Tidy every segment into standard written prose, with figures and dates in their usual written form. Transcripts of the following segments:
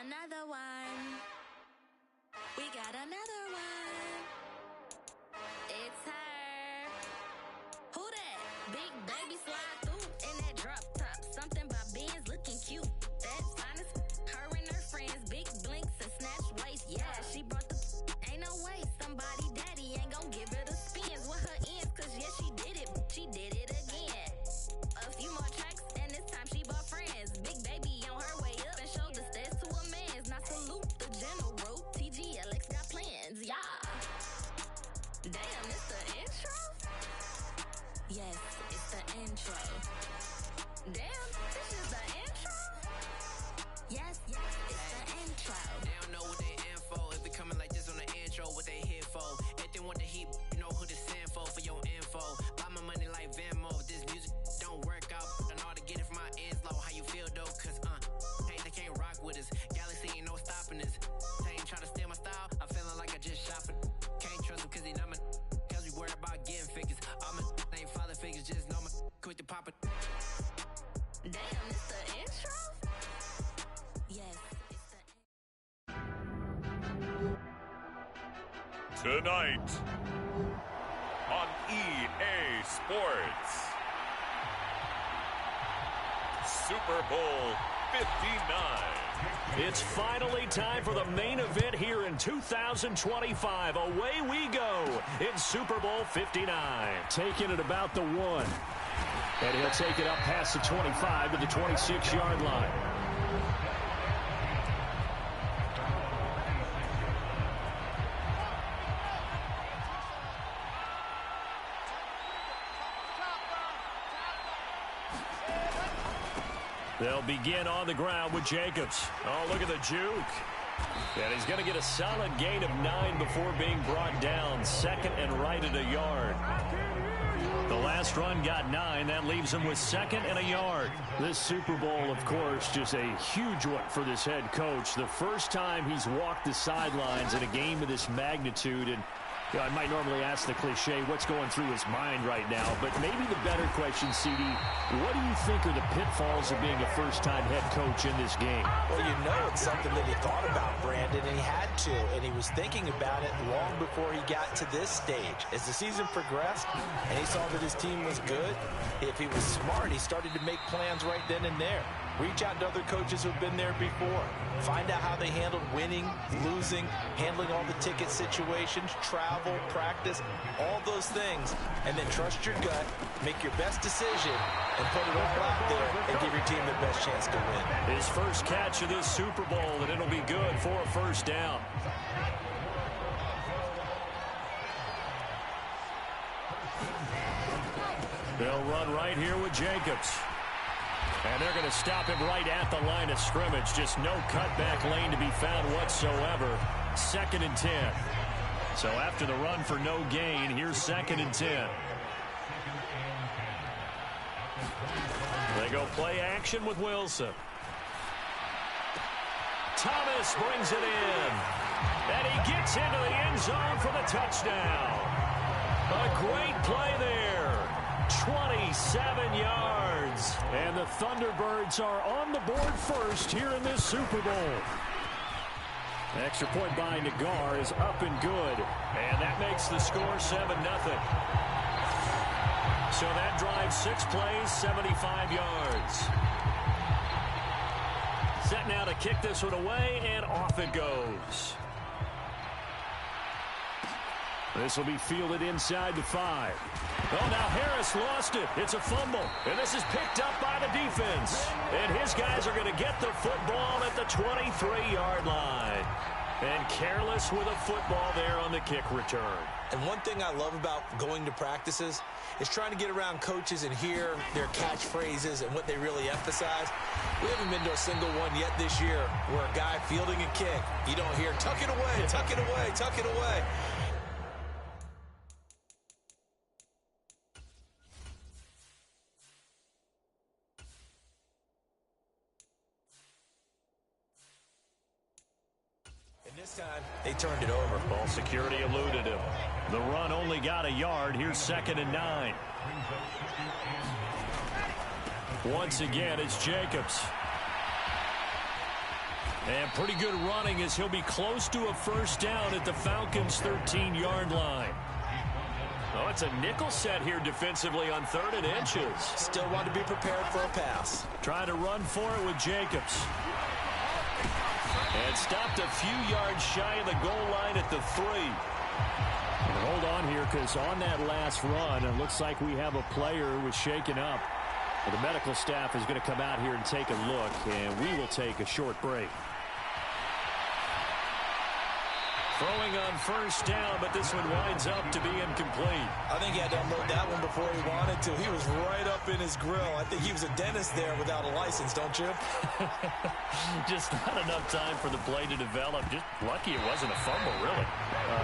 Another one. We got another one. It's her. Who that? Big baby slide through in that drop top. Something about Benz looking cute. That's honest. Her and her friends, big blinks and snatch waist. Yeah, she brought the. Ain't no way somebody daddy ain't gon' give her the spins with her ends. Cause yeah, she did it. She did it again. A few more tracks and this time she bought friends. Big baby on her way up and showed the stairs to a man's. Now salute the general. TGLX got plans, yeah. Damn, it's the intro? Yes, it's the intro. Damn, this is the intro? Yes, it's the intro. They don't know what they info. If we coming like this on the intro, what they here for? If they want the heat, you know who to send for your info. Buy my money like Venmo. If this music don't work out, I know how to get it from my ends low. How you feel though? Cause hey, they can't rock with us. Galaxy ain't no stopping us. They ain't trying to steal my style. I'm feeling like I just shot for. Can't trust him cause he not my. Cause we worried about getting figures. All my ain't father figures, just know my quick to pop it. Damn, it's the intro? Yes, it's the Tonight on EA Sports, Super Bowl 59. It's finally time for the main event here in 2025. Away we go in Super Bowl 59. Taking it about the 1. And he'll take it up past the 25 to the 26-yard line. They'll begin on the ground with Jacobs. Oh, look at the juke. And he's going to get a solid gain of 9 before being brought down. Second and right at a yard. The last run got 9. That leaves him with second and a yard. This Super Bowl, of course, just a huge one for this head coach. The first time he's walked the sidelines in a game of this magnitude. And you know, I might normally ask the cliche, what's going through his mind right now? But maybe the better question, CD, what do you think are the pitfalls of being a first-time head coach in this game? Well, you know it's something that he thought about, Brandon, and he had to. And he was thinking about it long before he got to this stage. As the season progressed and he saw that his team was good, if he was smart, he started to make plans right then and there. Reach out to other coaches who've been there before. Find out how they handled winning, losing, handling all the ticket situations, travel, practice, all those things. And then trust your gut, make your best decision, and put it all out there and give your team the best chance to win. His first catch of this Super Bowl, and it'll be good for a first down. They'll run right here with Jacobs. And they're going to stop him right at the line of scrimmage. Just no cutback lane to be found whatsoever. Second and 10. So after the run for no gain, here's second and 10. They go play action with Wilson. Thomas brings it in. And he gets into the end zone for the touchdown. A great play there. 27 yards. And the Thunderbirds are on the board first here in this Super Bowl. Extra point by Nagar is up and good. And that makes the score 7-0. So that drives 6 plays, 75 yards. Set now to kick this one away, and off it goes. This will be fielded inside the 5. Oh, now Harris lost it. It's a fumble. And this is picked up by the defense. And his guys are going to get the football at the 23-yard line. And careless with a football there on the kick return. And one thing I love about going to practices is trying to get around coaches and hear their catchphrases and what they really emphasize. We haven't been to a single one yet this year where a guy fielding a kick, you don't hear, tuck it away, tuck it away, tuck it away. This time, they turned it over. Ball security eluded him. The run only got a yard. Here's second and 9. Once again, it's Jacobs. And pretty good running as he'll be close to a first down at the Falcons' 13-yard line. Oh, it's a nickel set here defensively on 3rd and inches. Still want to be prepared for a pass. Trying to run for it with Jacobs. And stopped a few yards shy of the goal line at the 3. And hold on here, because on that last run, it looks like we have a player who was shaken up. Well, the medical staff is going to come out here and take a look, and we will take a short break. Throwing on first down, but this one winds up to be incomplete. I think he had to unload that one before he wanted to. He was right up in his grill. I think he was a dentist there without a license, don't you? Just not enough time for the play to develop. Just lucky it wasn't a fumble, really.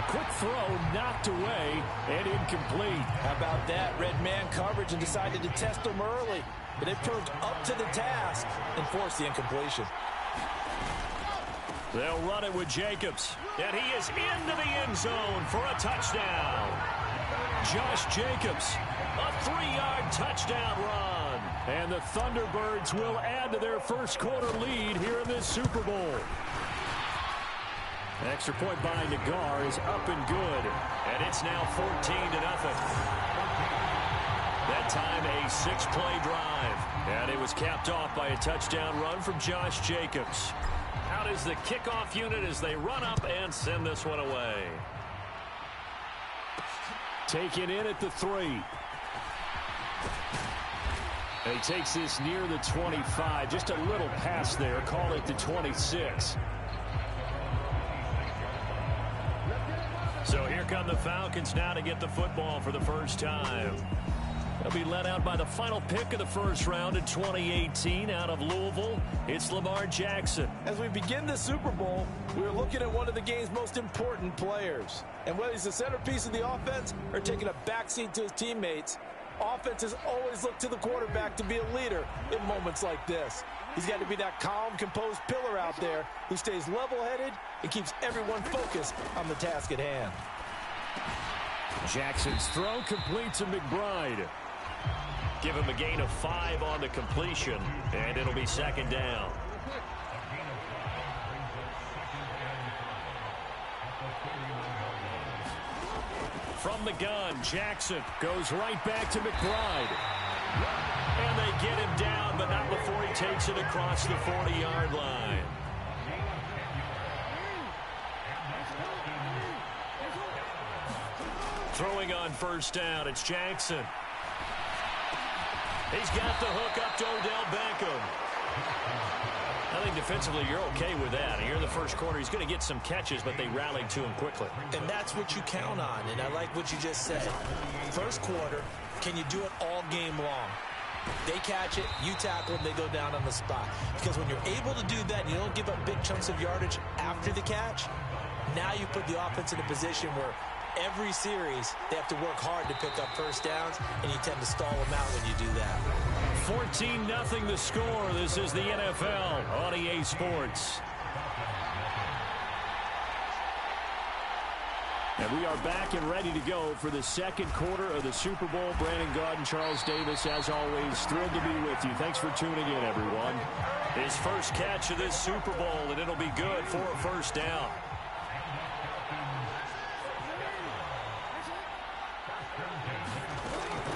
Quick throw, knocked away, and incomplete. How about that? Red man coverage and decided to test him early. But they proved up to the task and forced the incompletion. They'll run it with Jacobs. And he is into the end zone for a touchdown. Josh Jacobs, a 3-yard touchdown run. And the Thunderbirds will add to their first quarter lead here in this Super Bowl. Extra point by Nagar is up and good. And it's now 14-0. That time a 6-play drive. And it was capped off by a touchdown run from Josh Jacobs. Out is the kickoff unit as they run up and send this one away. Taken in at the 3. He takes this near the 25. Just a little pass there. Call it the 26. So here come the Falcons now to get the football for the first time. They'll be led out by the final pick of the first round in 2018 out of Louisville. It's Lamar Jackson. As we begin the Super Bowl, we're looking at one of the game's most important players. And whether he's the centerpiece of the offense or taking a backseat to his teammates, offenses always look to the quarterback to be a leader in moments like this. He's got to be that calm, composed pillar out there who stays level-headed and keeps everyone focused on the task at hand. Jackson's throw complete to McBride. Give him a gain of 5 on the completion, and it'll be second down. From the gun, Jackson goes right back to McBride. And they get him down, but not before he takes it across the 40-yard line. Throwing on first down, it's Jackson. He's got the hook up to Odell Beckham. I think defensively you're okay with that. Here in the first quarter, he's going to get some catches, but they rallied to him quickly. And that's what you count on, and I like what you just said. First quarter, can you do it all game long? They catch it, you tackle them, they go down on the spot. Because when you're able to do that and you don't give up big chunks of yardage after the catch, now you put the offense in a position where every series, they have to work hard to pick up first downs, and you tend to stall them out when you do that. 14-0 the score. This is the NFL on EA Sports. And we are back and ready to go for the second quarter of the Super Bowl. Brandon Gaudin, Charles Davis, as always, thrilled to be with you. Thanks for tuning in, everyone. His first catch of this Super Bowl, and it'll be good for a first down.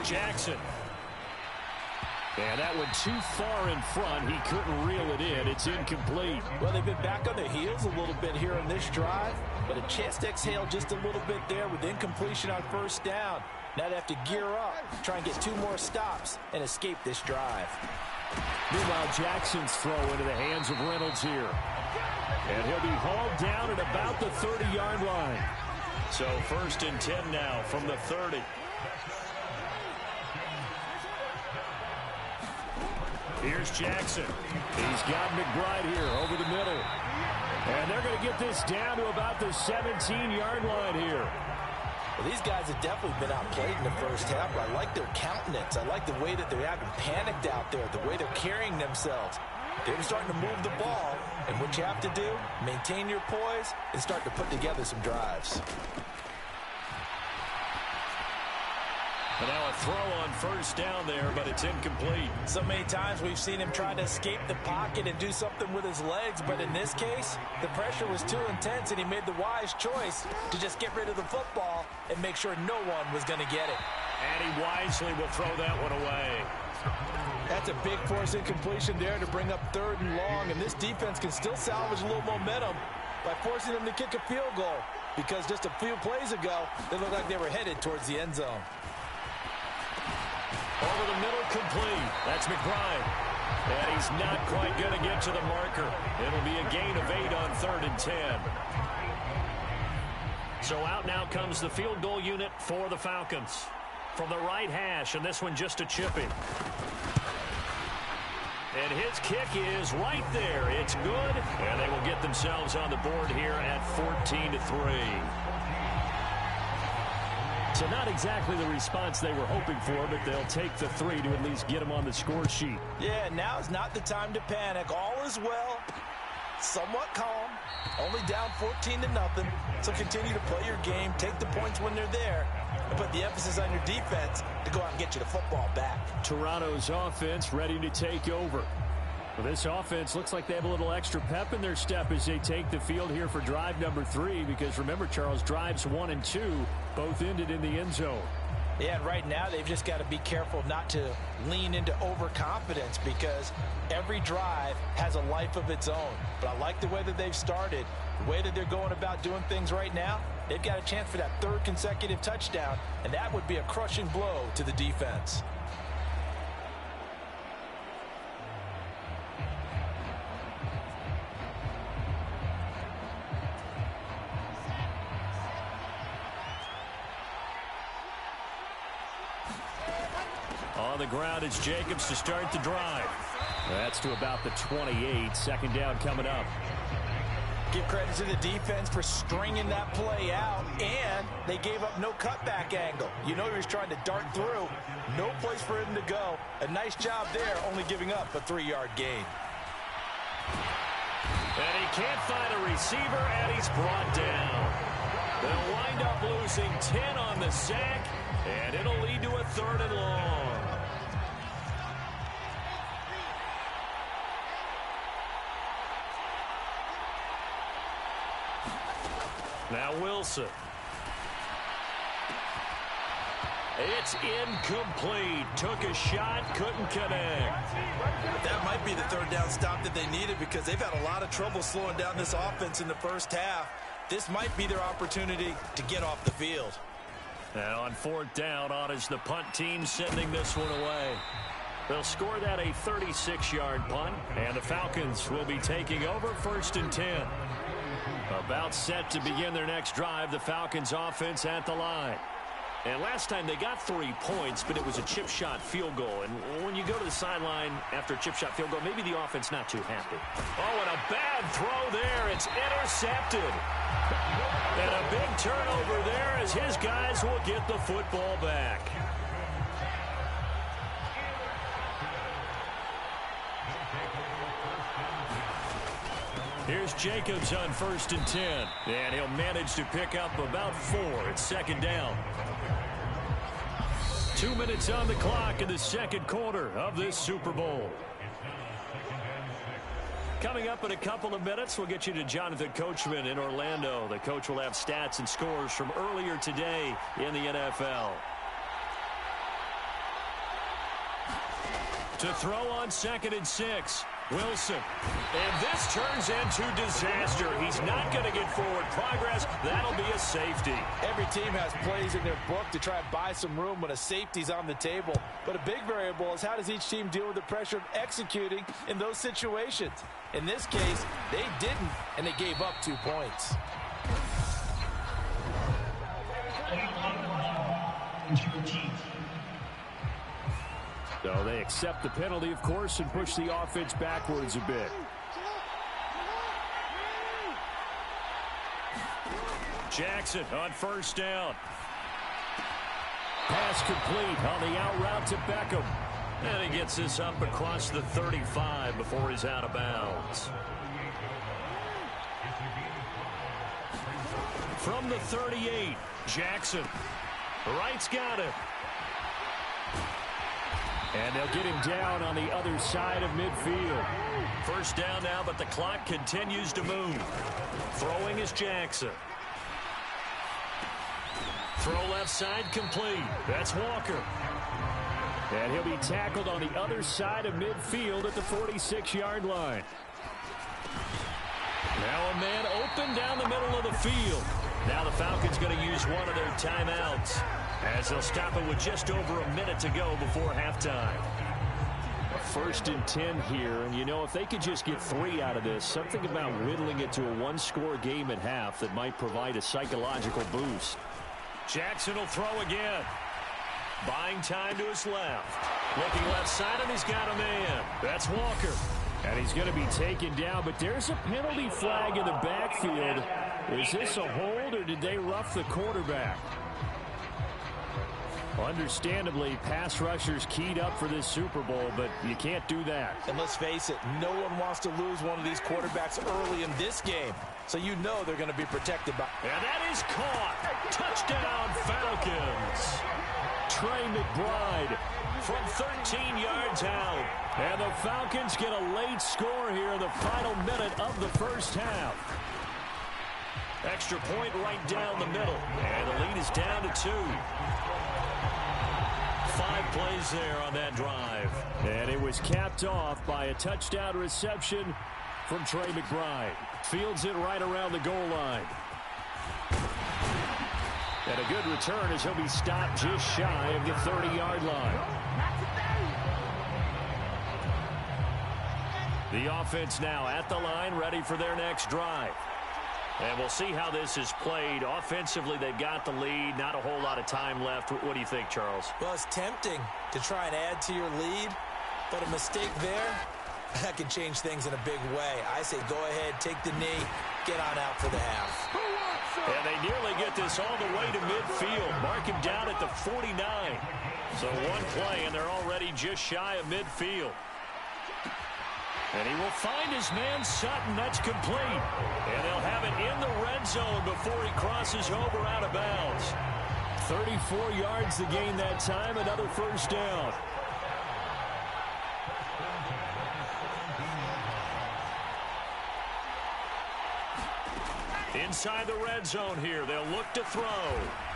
Jackson. And that one too far in front. He couldn't reel it in. It's incomplete. Well, they've been back on their heels a little bit here on this drive, but a chance to exhale just a little bit there with incompletion on first down. Now they have to gear up, try and get 2 more stops, and escape this drive. Meanwhile, Jackson's throw into the hands of Reynolds here. And he'll be hauled down at about the 30-yard line. So 1st and 10 now from the 30. Here's Jackson. He's got McBride here over the middle. And they're going to get this down to about the 17-yard line here. Well, these guys have definitely been outplayed in the first half. I like their countenance. I like the way that they're acting panicked out there, the way they're carrying themselves. They're starting to move the ball. And what you have to do, maintain your poise and start to put together some drives. And now a throw on first down there, but it's incomplete. So many times we've seen him try to escape the pocket and do something with his legs, but in this case, the pressure was too intense, and he made the wise choice to just get rid of the football and make sure no one was going to get it. And he wisely will throw that one away. That's a big force incompletion there to bring up 3rd and long, and this defense can still salvage a little momentum by forcing them to kick a field goal, because just a few plays ago, they looked like they were headed towards the end zone. Over the middle, complete. That's McBride. And he's not quite going to get to the marker. It'll be a gain of 8 on 3rd and 10. So out now comes the field goal unit for the Falcons. From the right hash, and this one just a chipping. And his kick is right there. It's good, and they will get themselves on the board here at 14-3. So not exactly the response they were hoping for, but they'll take the 3 to at least get them on the score sheet. Yeah, now is not the time to panic. All is well, somewhat calm, only down 14-0. So continue to play your game, take the points when they're there, and put the emphasis on your defense to go out and get you the football back. Toronto's offense ready to take over. Well, this offense looks like they have a little extra pep in their step as they take the field here for drive number 3, because remember, Charles, drives 1 and 2 both ended in the end zone. Yeah, and right now they've just got to be careful not to lean into overconfidence, because every drive has a life of its own. But I like the way that they've started, the way that they're going about doing things right now. They've got a chance for that 3rd consecutive touchdown, and that would be a crushing blow to the defense. On the ground, it's Jacobs to start the drive. That's to about the 28. 2nd down coming up. Give credit to the defense for stringing that play out, and they gave up no cutback angle. You know he was trying to dart through. No place for him to go. A nice job there, only giving up a 3-yard gain. And he can't find a receiver, and he's brought down. They'll wind up losing 10 on the sack, and it'll lead to a 3rd and long. Now Wilson. It's incomplete. Took a shot, couldn't connect. That might be the 3rd down stop that they needed, because they've had a lot of trouble slowing down this offense in the first half. This might be their opportunity to get off the field. And on 4th down, on is the punt team sending this one away. They'll score that a 36-yard punt, and the Falcons will be taking over 1st and 10. About set to begin their next drive, the Falcons offense at the line. And last time they got 3 points, but it was a chip shot field goal. And when you go to the sideline after a chip shot field goal, maybe the offense not too happy. Oh, and a bad throw there. It's intercepted. And a big turnover there as his guys will get the football back. Here's Jacobs on 1st and 10. And he'll manage to pick up about 4. It's 2nd down. 2 minutes on the clock in the 2nd quarter of this Super Bowl. Coming up in a couple of minutes, we'll get you to Jonathan Coachman in Orlando. The coach will have stats and scores from earlier today in the NFL. To throw on 2nd and 6. Wilson. And this turns into disaster. He's not going to get forward progress. That'll be a safety. Every team has plays in their book to try and buy some room when a safety's on the table. But a big variable is how does each team deal with the pressure of executing in those situations. In this case, they didn't, and they gave up 2 points. So they accept the penalty, of course, and push the offense backwards a bit. Jackson on 1st down. Pass complete on the out route to Beckham. And he gets this up across the 35 before he's out of bounds. From the 38, Jackson. Wright's got it. And they'll get him down on the other side of midfield. First down now, but the clock continues to move. Throwing is Jackson. Throw left side complete. That's Walker. And he'll be tackled on the other side of midfield at the 46-yard line. Now a man open down the middle of the field. Now the Falcons going to use one of their timeouts as they'll stop it with just over a minute to go before halftime. First and 10 here, and you know, if they could just get 3 out of this, something about whittling it to a one-score game at half that might provide a psychological boost. Jackson will throw again. Buying time to his left. Looking left side, and he's got a man. That's Walker. And he's going to be taken down, but there's a penalty flag in the backfield. Is this a hold, or did they rough the quarterback? Understandably, pass rushers keyed up for this Super Bowl, but you can't do that. And let's face it, no one wants to lose one of these quarterbacks early in this game. So you know they're going to be protected by... And that is caught. Touchdown, Falcons. Trey McBride from 13 yards out. And the Falcons get a late score here in the final minute of the first half. Extra point right down the middle. And the lead is down to 2. 5 plays there on that drive. And it was capped off by a touchdown reception from Trey McBride. Fields it right around the goal line. And a good return as he'll be stopped just shy of the 30-yard line. The offense now at the line, ready for their next drive. And we'll see how this is played. Offensively, they've got the lead. Not a whole lot of time left. What do you think, Charles? Well, it's tempting to try and add to your lead, but a mistake there, that can change things in a big way. I say go ahead, take the knee, get on out for the half. And they nearly get this all the way to midfield. Mark him down at the 49. So one play, and they're already just shy of midfield. And he will find his man Sutton. That's complete. And they'll have it in the red zone before he crosses over out of bounds. 34 yards to gain that time. Another first down. Inside the red zone here. They'll look to throw.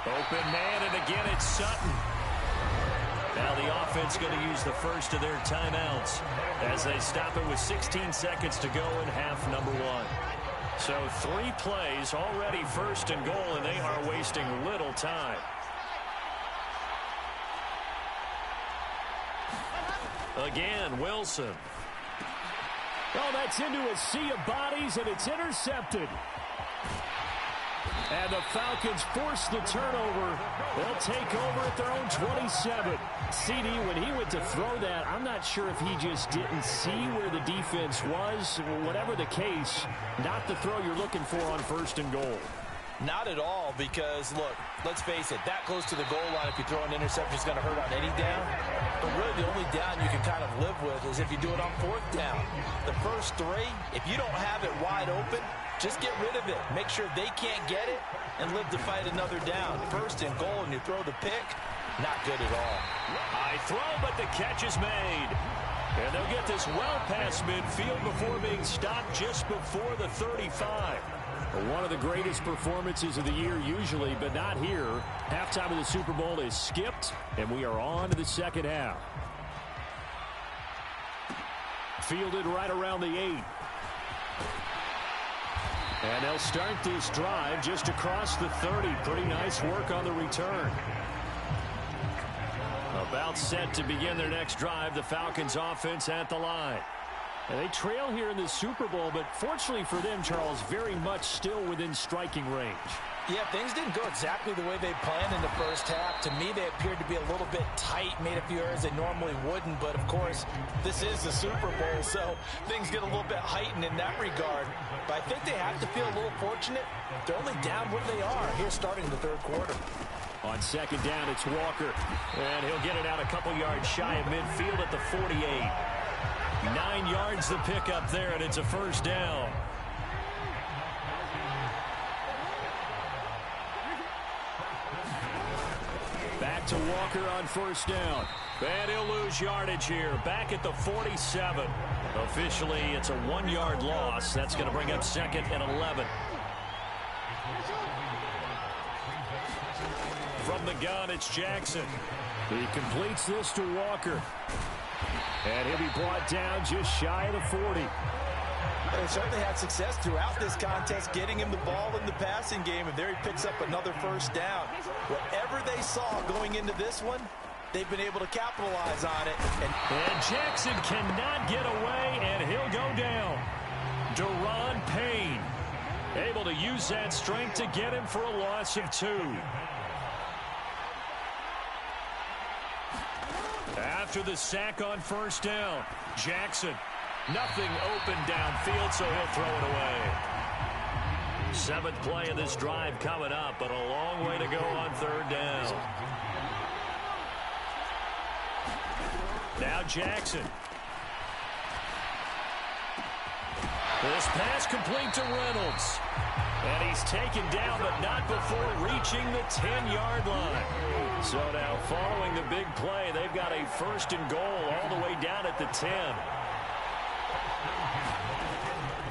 Open man, and again it's Sutton. Now the offense going to use the first of their timeouts as they stop it with 16 seconds to go in half number 1. So 3 plays, already first and goal, and they are wasting little time. Again, Wilson. Oh, that's into a sea of bodies, and it's intercepted. And the Falcons force the turnover. They'll take over at their own 27. CD, when he went to throw that, I'm not sure if he just didn't see where the defense was. Whatever the case, not the throw you're looking for on first and goal. Not at all, because, look, let's face it, that close to the goal line, if you throw an interception, it's going to hurt on any down. But really, the only down you can kind of live with is if you do it on 4th down. The first 3, if you don't have it wide open, just get rid of it. Make sure they can't get it and live to fight another down. First and goal, and you throw the pick, not good at all. High throw, but the catch is made. And they'll get this well past midfield before being stopped just before the 35. One of the greatest performances of the year usually, but not here. Halftime of the Super Bowl is skipped, and we are on to the second half. Fielded right around the 8. And they'll start this drive just across the 30. Pretty nice work on the return. About set to begin their next drive, the Falcons offense at the line. And they trail here in the Super Bowl, but fortunately for them, Charles, very much still within striking range. Yeah, things didn't go exactly the way they planned in the first half. To me, they appeared to be a little bit tight, made a few errors they normally wouldn't. But, of course, this is the Super Bowl, so things get a little bit heightened in that regard. But I think they have to feel a little fortunate. They're only down where they are here starting the third quarter. On second down, it's Walker. And he'll get it out a couple yards shy of midfield at the 48. 9 yards to pick up there, and it's a first down. Back to Walker on first down. And he'll lose yardage here. Back at the 47. Officially, it's a 1-yard loss. That's going to bring up 2nd and 11. From the gun, it's Jackson. He completes this to Walker. And he'll be brought down just shy of the 40. They certainly had success throughout this contest getting him the ball in the passing game, and there he picks up another first down. Whatever they saw going into this one, they've been able to capitalize on it. And Jackson cannot get away, and he'll go down. Deron Payne able to use that strength to get him for a loss of 2. After the sack on first down, Jackson, nothing open downfield, so he'll throw it away. 7th play of this drive coming up, but a long way to go on 3rd down. Now Jackson. This pass complete to Reynolds. And he's taken down, but not before reaching the 10-yard line. So now following the big play, they've got a 1st and goal all the way down at the 10.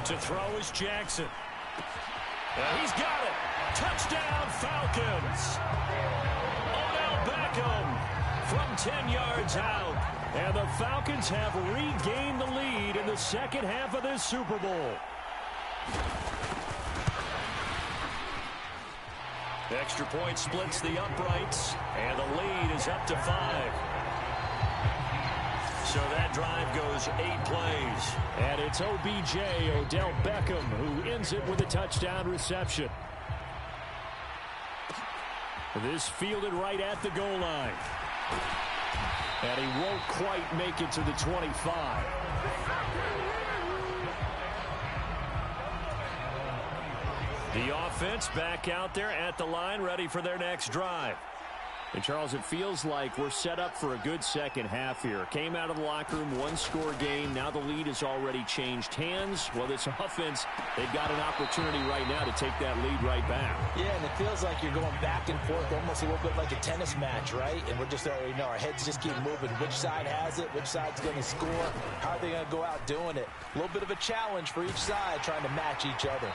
To throw is Jackson. And he's got it. Touchdown, Falcons. Odell Beckham from 10 yards out. And the Falcons have regained the lead in the second half of this Super Bowl. Extra point splits the uprights, and the lead is up to 5. So that drive goes 8 plays. And it's OBJ, Odell Beckham, who ends it with a touchdown reception. This fielded right at the goal line. And he won't quite make it to the 25. The offense back out there at the line, ready for their next drive. And, Charles, it feels like we're set up for a good second half here. Came out of the locker room, 1-score game. Now the lead has already changed hands. Well, this offense, they've got an opportunity right now to take that lead right back. Yeah, and it feels like you're going back and forth, almost a little bit like a tennis match, right? And we're just already know our heads just keep moving. Which side has it? Which side's going to score? How are they going to go out doing it? A little bit of a challenge for each side, trying to match each other.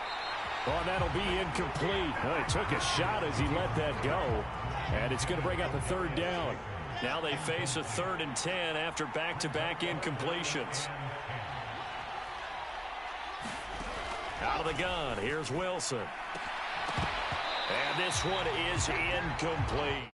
Well, that'll be incomplete. Well, he took a shot as he let that go. And it's going to bring up a 3rd down. Now they face a 3rd and 10 after back-to-back incompletions. Out of the gun, here's Wilson. And this one is incomplete.